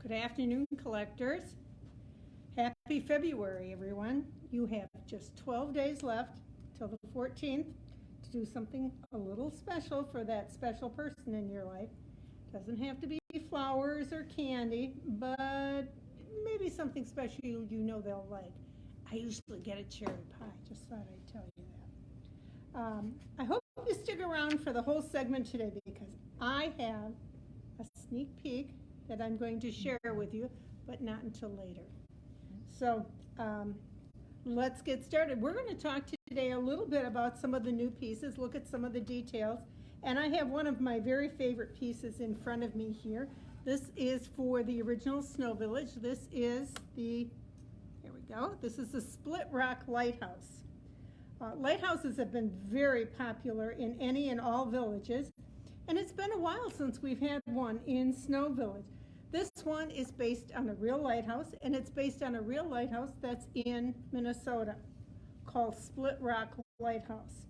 Good afternoon, collectors. Happy February, everyone. You have just 12 days left till the 14th to do something a little special for that special person in your life. Doesn't have to be flowers or candy, but maybe something special you know they'll like. I usually get a cherry pie, just thought I'd tell you that. I hope you stick around for the whole segment today because I have a sneak peek that I'm going to share with you, but not until later. So let's get started. We're going to talk today a little bit about some of the new pieces, look at some of the details, and I have one of my very favorite pieces in front of me here. This is for the original Snow Village. This is here we go, this is the Split Rock Lighthouse. Lighthouses have been very popular in any and all villages, and it's been a while since we've had one in Snow Village. This one is based on a real lighthouse, and it's based on a real lighthouse that's in Minnesota called Split Rock Lighthouse.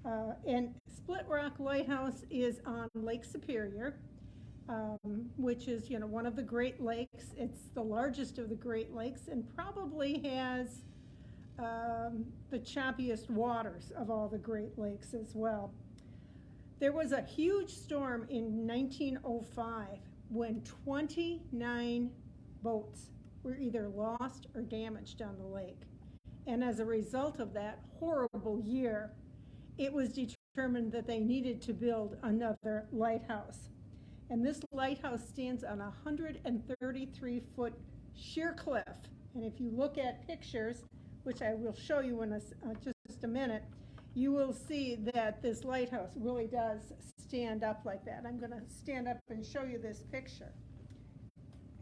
And Split Rock Lighthouse is on Lake Superior, which is, one of the Great Lakes. It's the largest of the Great Lakes and probably has the choppiest waters of all the Great Lakes as well. There was a huge storm in 1905 when 29 boats were either lost or damaged on the lake. And as a result of that horrible year, it was determined that they needed to build another lighthouse. And this lighthouse stands on a 133-foot sheer cliff. And if you look at pictures, which I will show you in just a minute, you will see that this lighthouse really does stand up like that. I'm going to stand up and show you this picture.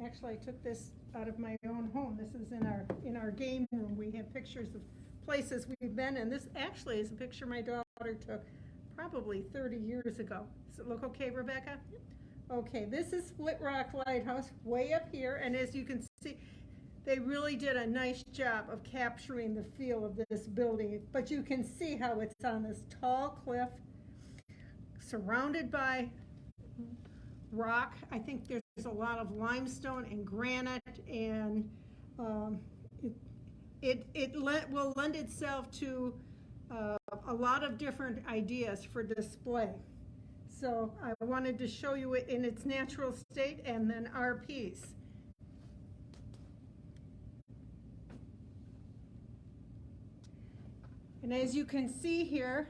Actually, I took this out of my own home. This is in our game room. We have pictures of places we've been, and this actually is a picture my daughter took probably 30 years ago. Does it look okay, Rebecca? Okay, this is Split Rock Lighthouse way up here, and as you can see, they really did a nice job of capturing the feel of this building, but you can see how it's on this tall cliff surrounded by rock. I think there's a lot of limestone and granite, and it will lend itself to a lot of different ideas for display. So I wanted to show you it in its natural state and then our piece. And as you can see here,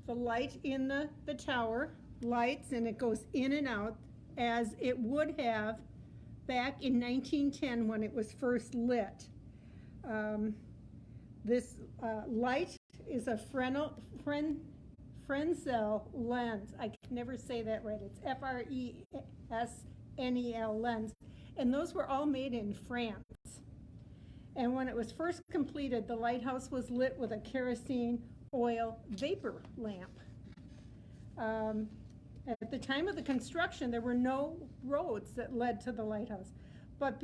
the light in the tower lights, and it goes in and out as it would have back in 1910 when it was first lit. This light is a Fresnel lens. I can never say that right. It's Fresnel lens. And those were all made in France. And when it was first completed, the lighthouse was lit with a kerosene oil vapor lamp. At the time of the construction, there were no roads that led to the lighthouse. But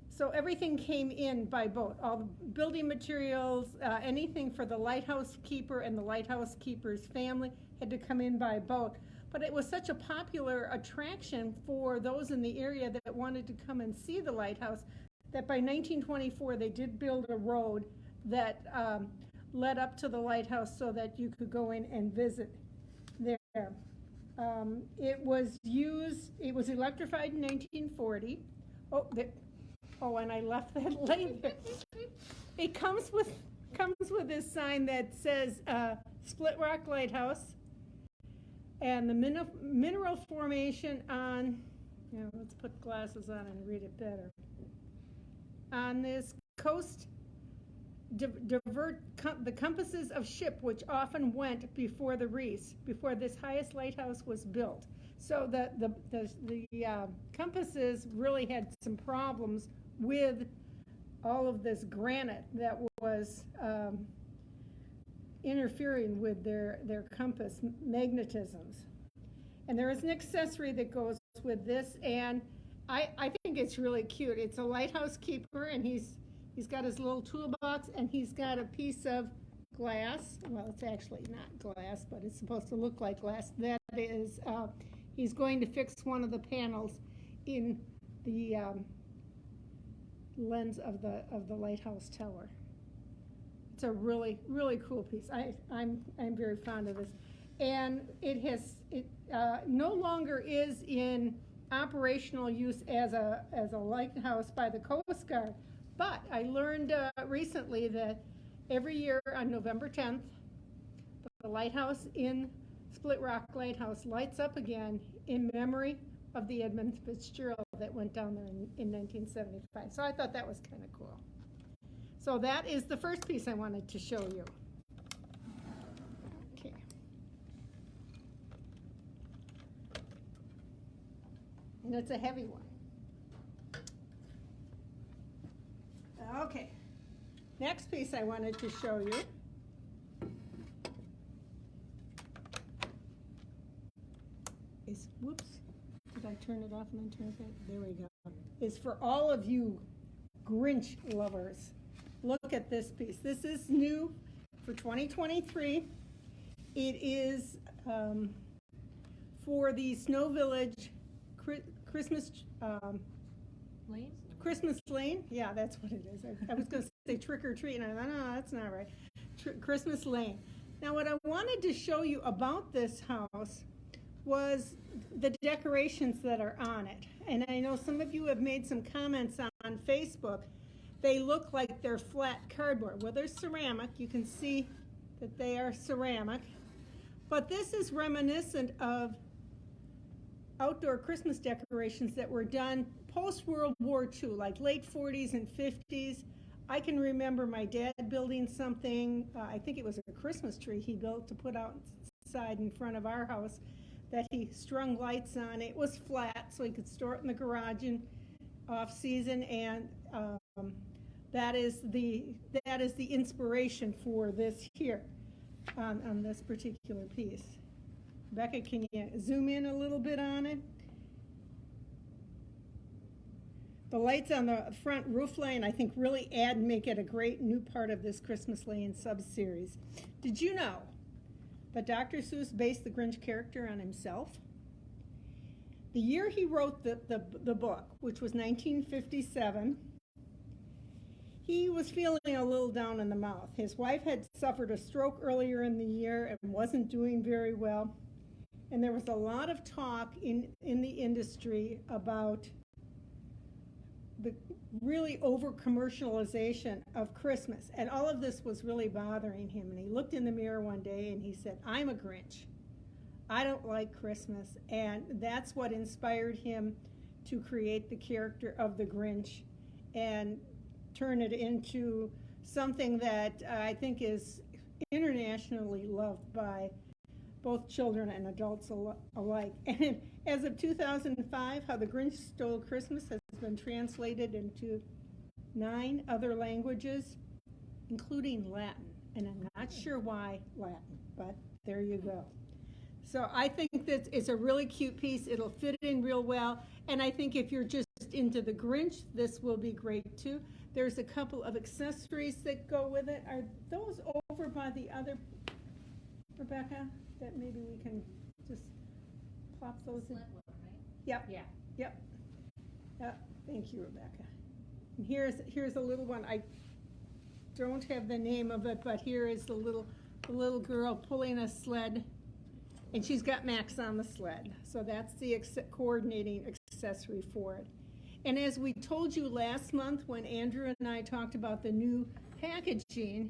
so everything came in by boat. All the building materials, anything for the lighthouse keeper and the lighthouse keeper's family had to come in by boat. But it was such a popular attraction for those in the area that wanted to come and see the lighthouse that by 1924 they did build a road that led up to the lighthouse so that you could go in and visit there. It was electrified in 1940. And I left that later. It comes with this sign that says Split Rock Lighthouse, and the mineral formation on, let's put glasses on and read it better. On this coast, divert the compasses of ship which often went before the reefs, before this highest lighthouse was built. So the compasses really had some problems with all of this granite that was interfering with their compass magnetisms. And there is an accessory that goes with this, and I think it's really cute. It's a lighthouse keeper, and he's got his little toolbox, and he's got a piece of glass. Well, it's actually not glass, but it's supposed to look like glass. That is, he's going to fix one of the panels in the lens of the lighthouse tower. It's a really, really cool piece. I'm very fond of this. And it no longer is in operational use as a lighthouse by the Coast Guard. But I learned recently that every year on November 10th, the lighthouse in Split Rock Lighthouse lights up again in memory of the Edmund Fitzgerald that went down there in 1975. So I thought that was kind of cool. So that is the first piece I wanted to show you. Okay. And it's a heavy one. Okay. Next piece I wanted to show you is, whoops, did I turn it off and then turn it back? There we go. Is for all of you Grinch lovers. Look at this piece. This is new for 2023. It is for the Snow Village Christmas Lane? Christmas Lane. Yeah, that's what it is. I was going to say trick or treat, and I thought, no, that's not right. Christmas Lane. Now, what I wanted to show you about this house was the decorations that are on it. And I know some of you have made some comments on Facebook. They look like they're flat cardboard. Well, they're ceramic. You can see that they are ceramic. But this is reminiscent of outdoor Christmas decorations that were done post-World War II, like late 40s and 50s. I can remember my dad building something, I think it was a Christmas tree he built to put outside in front of our house that he strung lights on. It was flat, so he could store it in the garage in off-season, and that is the inspiration for this here on this particular piece. Becca, can you zoom in a little bit on it? The lights on the front roof line, I think, really add and make it a great new part of this Christmas Lane sub-series. Did you know that Dr. Seuss based the Grinch character on himself? The year he wrote the book, which was 1957, he was feeling a little down in the mouth. His wife had suffered a stroke earlier in the year and wasn't doing very well. And there was a lot of talk in the industry about the really over-commercialization of Christmas. And all of this was really bothering him. And he looked in the mirror one day and he said, I'm a Grinch. I don't like Christmas. And that's what inspired him to create the character of the Grinch and turn it into something that I think is internationally loved by both children and adults alike. And as of 2005, How the Grinch Stole Christmas has been translated into 9 other languages, including Latin. And I'm not sure why Latin, but there you go. So I think that it's a really cute piece. It'll fit in real well. And I think if you're just into the Grinch, this will be great too. There's a couple of accessories that go with it. Are those over by the other, Rebecca? That maybe we can just plop those in. Right? Yep. Yeah. Yep. Yep. Thank you, Rebecca. And here's a little one. I don't have the name of it, but here is the little girl pulling a sled, and she's got Max on the sled. So that's the coordinating accessory for it. And as we told you last month when Andrew and I talked about the new packaging,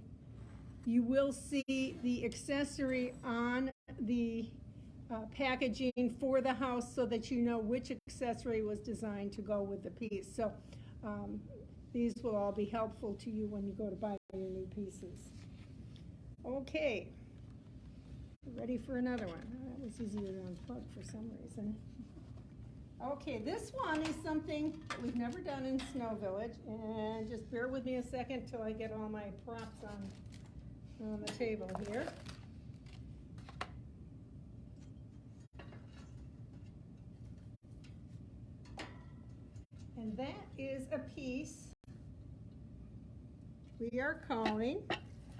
you will see the accessory on the packaging for the house so that you know which accessory was designed to go with the piece. So these will all be helpful to you when you go to buy your new pieces. Okay, ready for another one. That was easier to unplug for some reason. Okay, this one is something that we've never done in Snow Village, and just bear with me a second till I get all my props on the table here. And that is a piece we are calling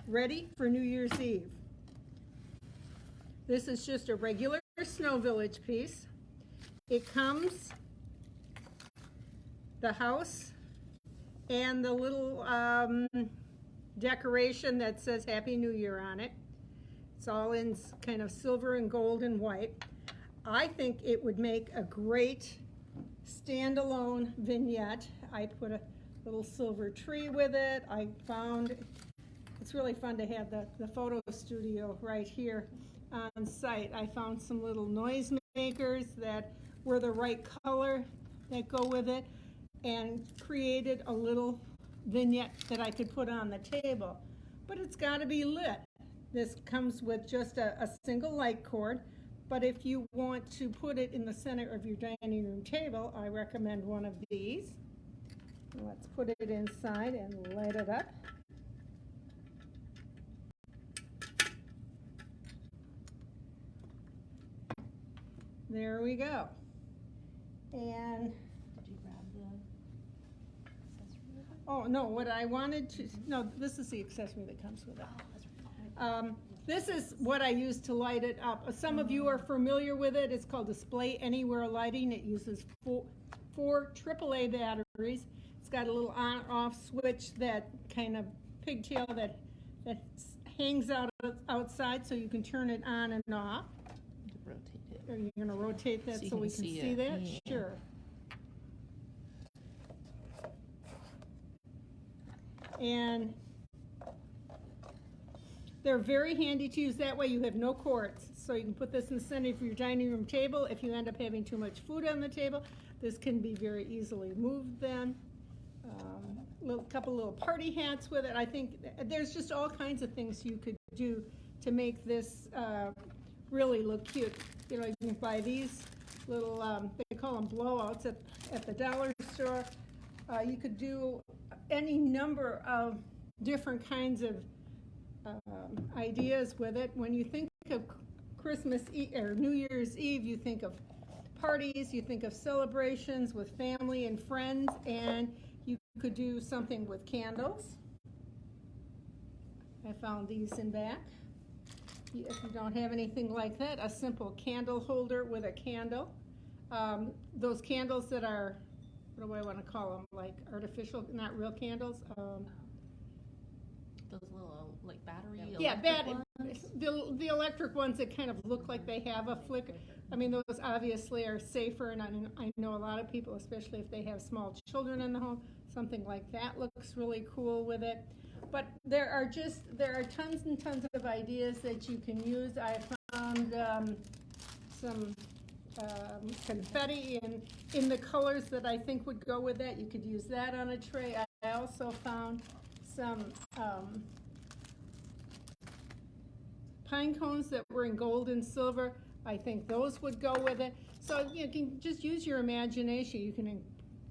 Ready for New Year's Eve. This is just a regular Snow Village piece. It comes the house and the little decoration that says Happy New Year on it. It's all in kind of silver and gold and white. I think it would make a great standalone vignette. I put a little silver tree with it. I found it's really fun to have the photo studio right here on site. I found some little noise makers that were the right color that go with it, and created a little vignette that I could put on the table. But it's got to be lit. This comes with just a single light cord, but if you want to put it in the center of your dining room table, I recommend one of these. Let's put it inside and light it up. There we go. And Did you grab the accessory with it? oh no, what I wanted to, no, this is the accessory that comes with it. Oh, that's right. This is what I use to light it up. Some of you are familiar with it. It's called Display Anywhere Lighting. It uses four AAA batteries. It's got a little on-off switch, that kind of pigtail that hangs out outside, so you can turn it on and off. Rotate it. Are you going to rotate that So you so can we can see see it. that? Yeah. Sure. And they're very handy to use. That way you have no cords. So you can put this in the center of your dining room table. If you end up having too much food on the table, this can be very easily moved then. Couple little party hats with it. I think there's just all kinds of things you could do to make this really look cute. You know, you can buy these little, they call them blowouts at the dollar store. You could do any number of different kinds of ideas with it. When you think of Christmas Eve or New Year's Eve, you think of parties, you think of celebrations with family and friends, and you could do something with candles. I found these in back. If you don't have anything like that, a simple candle holder with a candle. Those candles that are, what do I want to call them, like artificial, not real candles. Those little, like, battery Yeah, electric ones? the electric ones that kind of look like they have a flicker. I mean, those obviously are safer, and I know a lot of people, especially if they have small children in the home, something like that looks really cool with it. But there are tons and tons of ideas that you can use. I found some confetti in the colors that I think would go with that. You could use that on a tray. I also found some pine cones that were in gold and silver. I think those would go with it. So you can just use your imagination. You can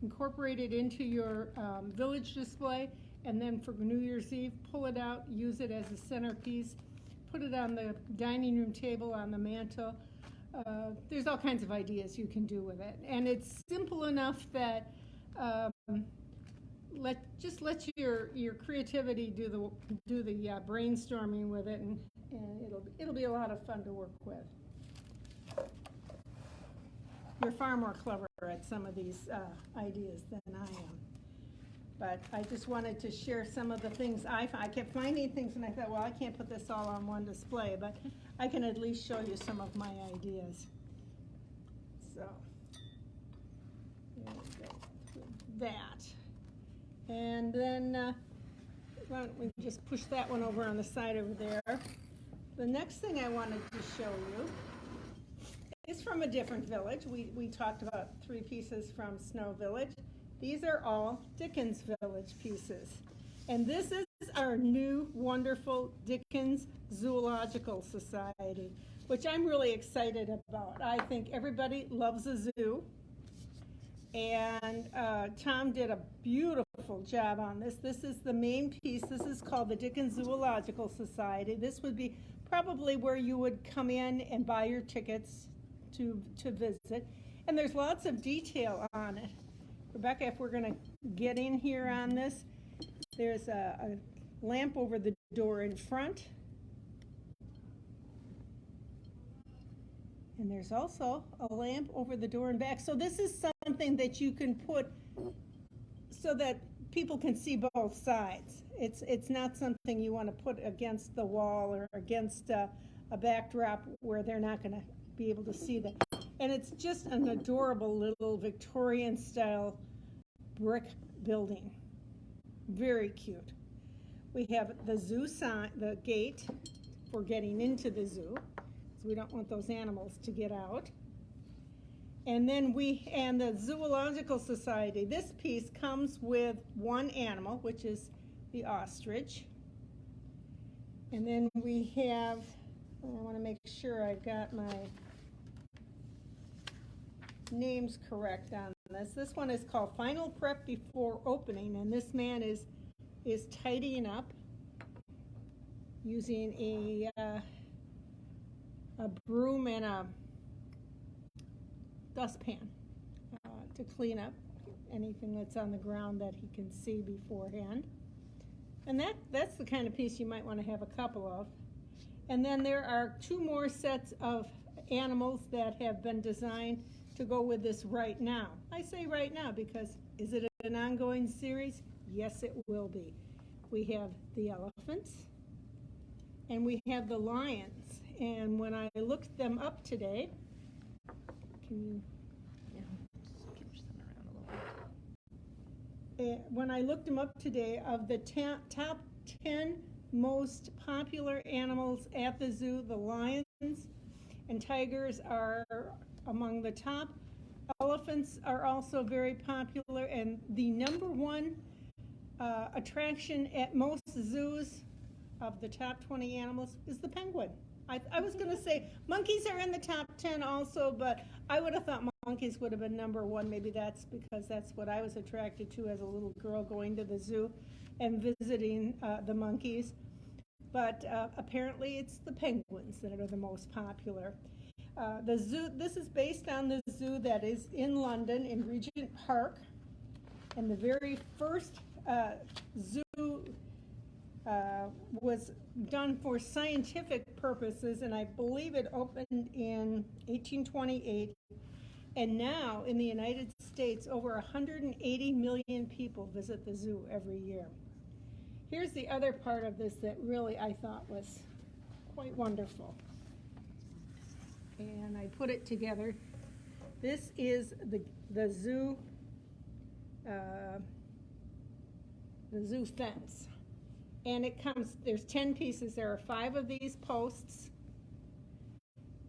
incorporate it into your village display, and then for New Year's Eve, pull it out, use it as a centerpiece, put it on the dining room table, on the mantle. There's all kinds of ideas you can do with it. And it's simple enough that let your creativity do the brainstorming with it, and it'll be a lot of fun to work with. You're far more clever at some of these ideas than I am. But I just wanted to share some of the things I kept finding things, and I thought, well, I can't put this all on one display, but I can at least show you some of my ideas. So, there we go with that. And then, why don't we just push that one over on the side over there. The next thing I wanted to show you is from a different village. We talked about 3 pieces from Snow Village. These are all Dickens Village pieces. And this is our new wonderful Dickens Zoological Society, which I'm really excited about. I think everybody loves a zoo. And Tom did a beautiful job on this. This is the main piece. This is called the Dickens Zoological Society. This would be probably where you would come in and buy your tickets to visit. And there's lots of detail on it. Rebecca, if we're going to get in here on this, there's a lamp over the door in front. And there's also a lamp over the door in back. So this is something that you can put so that people can see both sides. It's not something you want to put against the wall or against a backdrop where they're not going to be able to see that. And it's just an adorable little Victorian style brick building. Very cute. We have the zoo sign, the gate for getting into the zoo, because we don't want those animals to get out. And then and the Zoological Society, this piece comes with one animal, which is the ostrich. And then we have, I want to make sure I got my names correct on this. This one is called Final Prep Before Opening, and this man is tidying up using a broom and a dustpan to clean up anything that's on the ground that he can see beforehand. And that's the kind of piece you might want to have a couple of. And then there are two more sets of animals that have been designed to go with this right now. I say right now because is it an ongoing series? Yes, it will be. We have the elephants and we have the lions. And when I looked them up today, can you? Yeah, just keep spinning around a little bit. When I looked them up today, of the top 10 most popular animals at the zoo, the lions and tigers are among the top. Elephants are also very popular, and the number one attraction at most zoos of the top 20 animals is the penguin. I was going to say monkeys are in the top 10 also, but I would have thought monkeys would have been number one. Maybe that's because that's what I was attracted to as a little girl, going to the zoo and visiting the monkeys. But apparently it's the penguins that are the most popular. The zoo, this is based on the zoo that is in London in Regent Park. And the very first zoo was done for scientific purposes, and I believe it opened in 1828. And now in the United States, over 180 million people visit the zoo every year. Here's the other part of this that really I thought was quite wonderful. And I put it together. This is the zoo fence. And it comes, there's 10 pieces. There are 5 of these posts,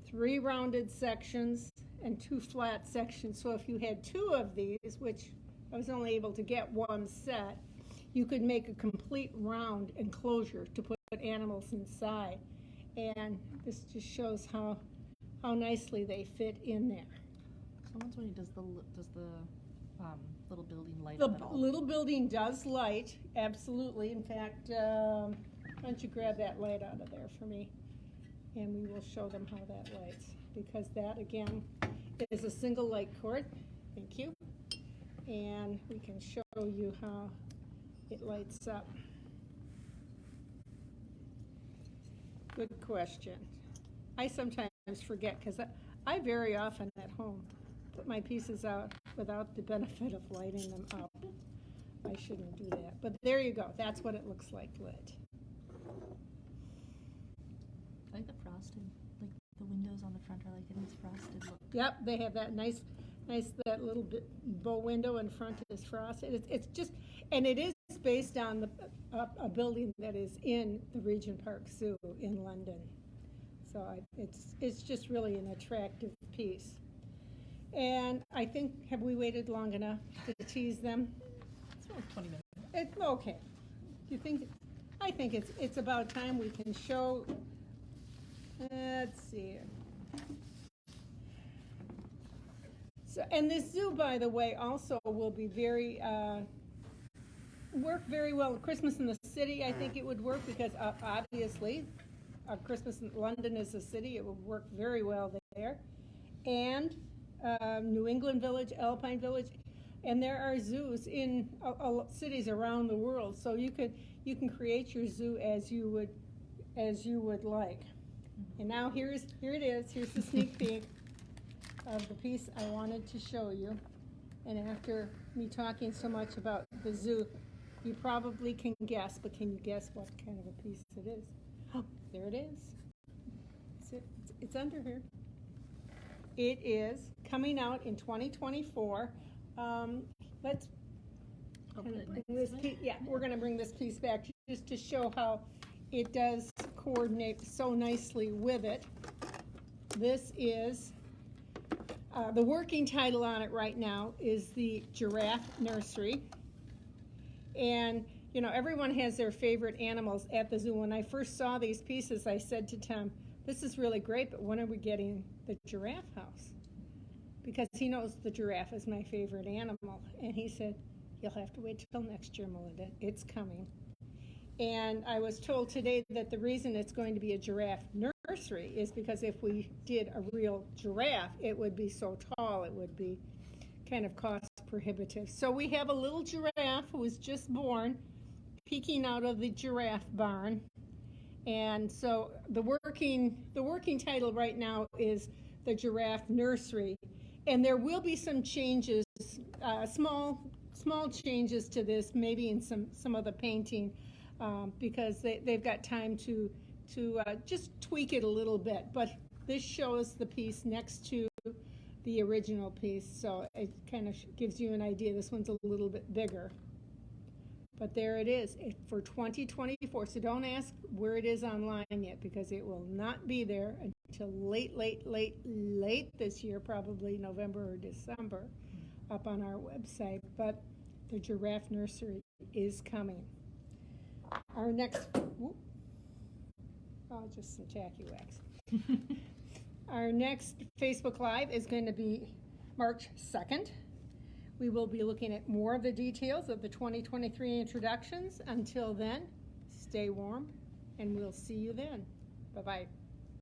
3 rounded sections, and 2 flat sections. So if you had 2 of these, which I was only able to get 1 set, you could make a complete round enclosure to put animals inside. And this just shows how nicely they fit in there. So once when he does the little building light The up at all? little building does light, absolutely. In fact, why don't you grab that light out of there for me, and we will show them how that lights, because that, again, is a single light cord. Thank you. And we can show you how it lights up. Good question. I sometimes forget, because I very often at home put my pieces out without the benefit of lighting them up. I shouldn't do that. But there you go. That's what it looks like lit. I like the frosting. Like the windows on the front are like a nice frosted look. Yep, they have that nice that little bit bow window in front is frosted. It's just, and it is based on a building that is in the Regent Park Zoo in London. So it's just really an attractive piece. And I think, have we waited long enough to tease them? It's only 20 minutes. It's okay. Do you think? I think it's about time we can show. Let's see. So, and this zoo, by the way, also will be work very well. Christmas in the City, I think it would work, because obviously, Christmas in London is a city. It would work very well there. And New England Village, Alpine Village, and there are zoos in cities around the world. So you can create your zoo as you would like. And now here it is. Here's the sneak peek of the piece I wanted to show you. And after me talking so much about the zoo, you probably can guess, but can you guess what kind of a piece it is? Oh, there it is. It's under here. It is coming out in 2024. Let's kind of bring this piece, we're going to bring this piece back just to show how it does coordinate so nicely with it. This is, the working title on it right now is the Giraffe Nursery. And, you know, everyone has their favorite animals at the zoo. When I first saw these pieces, I said to Tom, this is really great, but when are we getting the giraffe house? Because he knows the giraffe is my favorite animal. And he said, you'll have to wait till next year, Melinda. It's coming. And I was told today that the reason it's going to be a giraffe nursery is because if we did a real giraffe, it would be so tall, it would be kind of cost prohibitive. So we have a little giraffe who was just born, peeking out of the giraffe barn. And so the working title right now is the Giraffe Nursery. And there will be some changes, small changes to this, maybe in some of the painting, because they've got time to just tweak it a little bit. But this shows the piece next to the original piece, so it kind of gives you an idea. This one's a little bit bigger. But there it is for 2024. So don't ask where it is online yet, because it will not be there until late this year, probably November or December, up on our website. But the Giraffe Nursery is coming. Our next, just some tacky wax. Our next Facebook Live is going to be March 2nd. We will be looking at more of the details of the 2023 introductions. Until then, stay warm, and we'll see you then. Bye-bye.